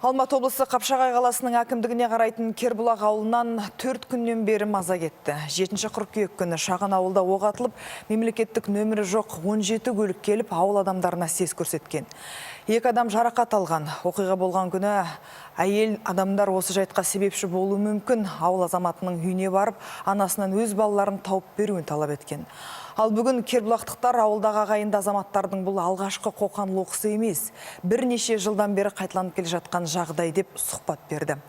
Алматы облысы Қапшағай қаласының әкімдігіне қарайтын Кербұлақ ауылынан 4 күннен бері маза кетті. 7 қыркүйек күні шағын ауылда оқ атылып, мемлекеттік нөмірі жоқ 17 көлік келіп, ауыл адамдарына сес көрсеткен. 2 адам жарақат алған. Оқиға болған күні әйел адамдар осы жайтқа себепші болуы мүмкін. Ауыл азаматының үйіне барып, анасынан өз балаларын тауып беруін талап еткен. Ал бүгін кербұлақтықтар ауылдағы ағайынды азаматтардың бұл алғашқы қоқан лоқысы емес, бірнеше жылдан бері қайталанып келе жатқан жағдай деп сұхбат берді.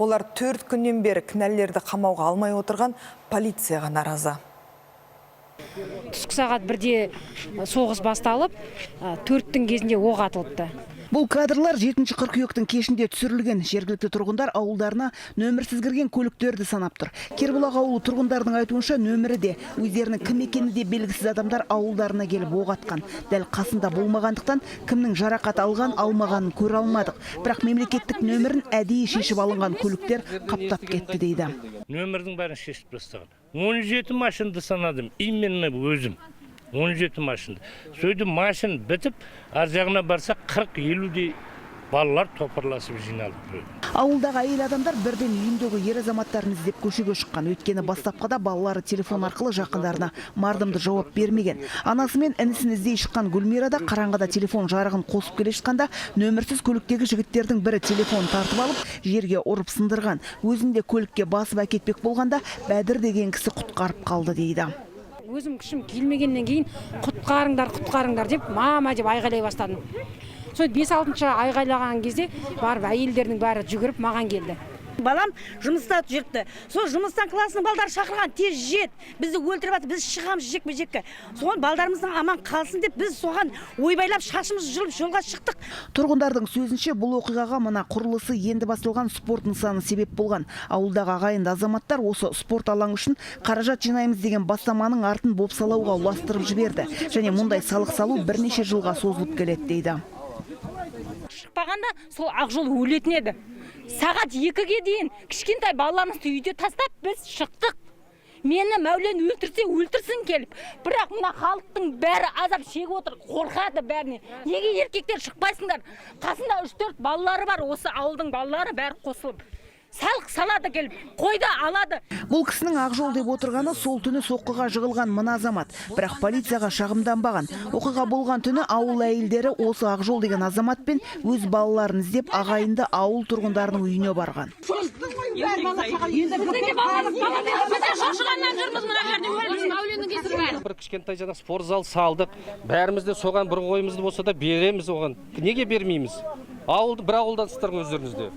Олар 4 күннен бері кінәлілерді қамауға алмай отырған полицияға наразы. Түскі сағат 1-де соғыс басталып, 4-тің кезінде оқ атылыпты. Бұл кадрлар 7 қыркүйектің кешінде түсірілген. Жергілікті тұрғындар ауылдарына нөмірсіз кірген көліктерді санап тұр. Кербұлақ ауылы тұрғындардың айтуынша нөмірі де, өздерінің кім екені де белгісіз адамдар ауылдарына келіп оқ атқан. Дәл қасында болмағандықтан кімнің жарақат алған, алмағанын көре алмадық. Бірақ мемлекеттік нөмірін әдейі шешіп алынған көліктер қаптап кетті дейді. Нөмірдің бәрін шешіп тастаған. 17 машинды санадым, именно өзім. 17 машинды. Сөйді машин бітіп, ар жағына барса 40-50 балалар топырласып жиналып. Ауылдағы әйел адамдар бірден үйіндегі ер азаматтарын іздеп көшеге шыққан. Өйткені бастапқыда балалары телефон арқылы жақындарына мардымды жауап бермеген. Анасы мен інісін іздей шыққан Гүлмира да қараңғыда телефон жарығын қосып келе шыққанда нөмірсіз көліктегі жігіттердің бірі телефон тартып алып, жерге ұрып сындырған. Өзінде көлікке басып әкетпек болғанда Бәдір деген кісі құтқарып қалды дейді. Өзім күшім келмегеннен кейін құтқарыңдар деп, мама деп айғайлай бастадым. Сол 5-6 айғайлаған кезде барып әйелдердің бәрі жүгіріп маған келді. Балам жұмыста жүрді. Сол жұмыстан классының балдары шақырған, тез жет. Бізді өлтіріп жатыр, біз шығамыз жекпе-жекке. Соған балдарымыздың аман қалсын деп біз соған ойбайлап шашымыз жұлып жолға шықтық. Тұрғындардың сөзінше бұл оқиғаға мына құрылысы енді басталған спорт нысаны себеп болған. Ауылдағы ағайынды азаматтар осы спорт алаңы үшін қаражат жинаймыз деген бастаманың артын бопсалауға ұластырып жіберді. Және мұндай салық салу бірнеше жылға созылып келеді дейді. Шықпағанда сол Ақжол өлетін еді. Сағат 2-ге дейін кішкентай баламызды үйде тастап біз шықтық. Мені Мәулен өлтірсін келіп. Бірақ мына халықтың бәрі азап шегіп отыр, қорқады бәріне. Неге еркектер шықпайсыңдар? Қасында 3-4 балалары бар, осы ауылдың балалары бәрі қосылып. Салық салады келіп, қойды алады. Бұл кісінің Ақжол деп отырғаны сол түні соққыға жығылған мына азамат. Бірақ полицияға шағымданбаған. Оқиға болған түні ауыл әйелдері осы Ақжол деген азаматпен өз балаларын іздеп ағайынды ауыл тұрғындарының үйіне барған. Бір кішкентай жаңа спорт зал салдық. Бәрімізде соған бір ойымызды болса да береміз оған. Неге бермейміз? Бір ауылдансыздар өздеріңізде.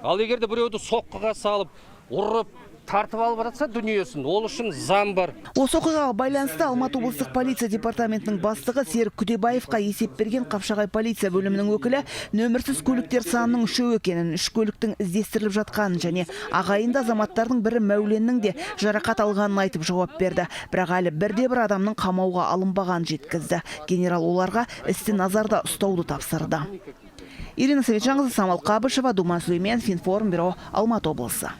Ал егерде біреуді соққыға салып, ұрып, тартып алып жатса дүниесін, ол үшін заң бар. Осы оқиғаға байланысты Алматы облыстық полиция департаментінің бастығы Серік Күдебаевқа есеп берген Қапшағай полиция бөлімінің өкілі нөмірсіз көліктер санының 3 екенін, 3 көліктің іздестіріліп жатқанын және ағайынды азаматтардың бірі Мәуленнің де жарақат алғанын айтып жауап берді. Бірақ әлі бірде-бір адамның қамауға алынбағанын жеткізді. Генерал оларға істі назарда ұстауды тапсырды. Ирина Саветжанқызы, Самал Қабышева, Думан Сүлейменов, Информ бюро, Алматы облысы.